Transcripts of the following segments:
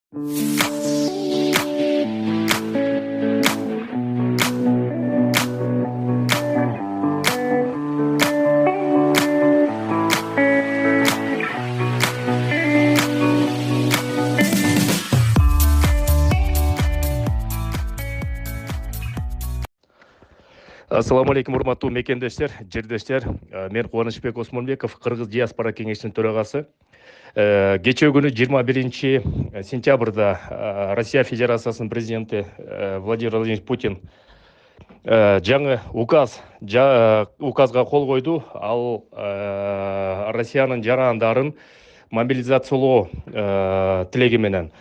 Assalamu alaikum, урматтуу мекендештер, жердештер. Мен Кубанычбек Осмонбеков, Кыргыз диаспора кеңешинин төрагасы. Кечээ күнү 21 сентябрда Россия Федерациясынын президенти Владимир Владимирович Путин жаңы указга кол койду. Ал Россиянын жарандарын мобилизациялоо тилеги менен.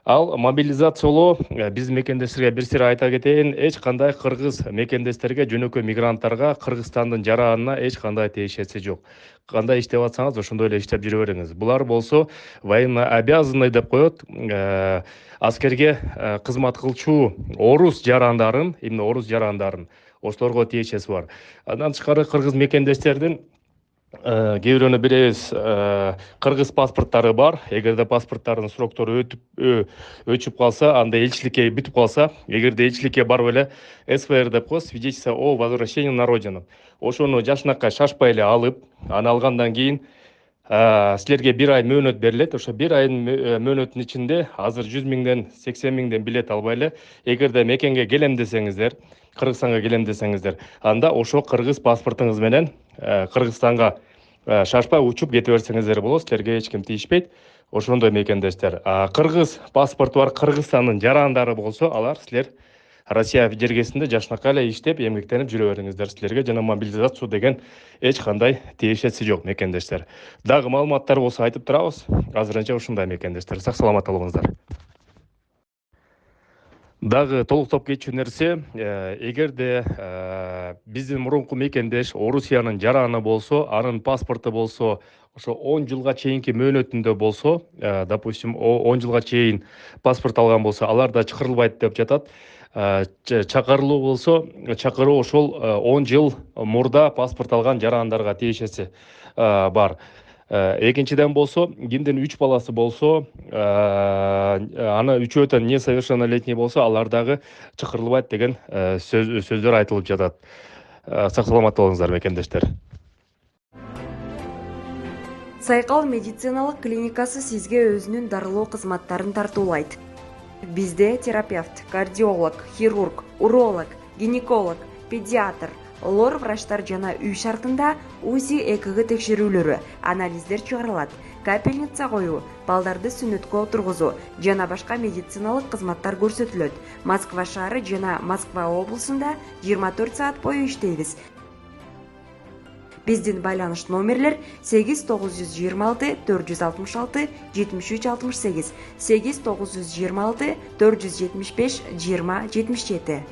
Ал мобилизациялоо биздин мекендештерге бир сыйра айта кетейин, эч кандай кыргыз мекендештерге, жөнөкөй мигранттарга Кыргызстандын жаранына эч кандай тиешеси жок. Кандай иштеп атсаңыз, ошондой эле иштеп жүрө бериңиз. Булар болсо военно обязанный деп коет, аскерге кызмат кылчу орус жарандарын, именно орус жарандарын, ошолорго тиешеси бар. Андан тышкары кыргыз мекендештердин кээ бирөөнү билебиз, кыргыз паспорттары бар. Эгерде паспорттардын сроктору өчүп калса, анда элчиликке бүтүп калса, эгерде элчиликке барып эле СВР деп коет, свидетельство о возвращении на родину. Ошону жашынакай шашпай эле алып, аны алгандан кийин силерге 1 ай мөөнөт берилет. Ошо 1 айдын мөөнөтүнүн ичинде азыр 100 миңден 80 миңден билет албай эле, эгерде мекенге келем десеңиздер, Кыргызстанга келем десеңиздер, анда ошо кыргыз паспортуңуз менен Кыргызстанга шашпай учуп кете берсеңиздер болот, силерге эч ким тийишпейт. Ошондой мекендештер. Кыргыз паспорту бар Кыргызстандын жарандары болсо, алар силер Россия жергесинде жашынакай эле иштеп, эмгектенип жүрө бериңиздер. Силерге жана мобилизация деген эч кандай тиешеси жок, мекендештер. Дагы маалыматтар болсо айтып турабыз. Азырынча ушундай, мекендештер. Сак саламат болуңуздар. Дагы толуктоп кетчү нерсе, эгерде биздин мурунку мекендеш Орусиянын жараны болсо, анын паспорту болсо, ошо 10 жылга чейинки мөөнөтүндө болсо, допустим, 10 жылга чейин паспорт алган болсо, алар да чакырылбайт деп жатат. Чакырылуу болсо, чакыруу ошол 10 жыл мурда паспорт алган жарандарга тиешеси бар. Экинчиден болсо, кимдин 3 баласы болсо, аны үчөө да несовершеннолетний болсо, алар дагы чакырылбайт деген сөздөр айтылып жатат. Сак саламат болуңуздар, мекендештер. Сайкал медициналык клиникасы сизге өзүнүн дарылоо кызматтарын тартуулайт. Бизде терапевт, кардиолог, хирург, уролог, гинеколог, педиатр, лор врачтар жана үй шартында УЗИ ЭКГ текшерүүлөрү, анализдер чыгарылат, капельница коюу, балдарды сүннөткө отургузуу жана башка медициналык кызматтар көрсөтүлөт. Москва шаары жана Москва облусунда 24 саат бою иштейбиз. Биздин байланыш номерлер 8926 466 7368, 8926 475 20 77.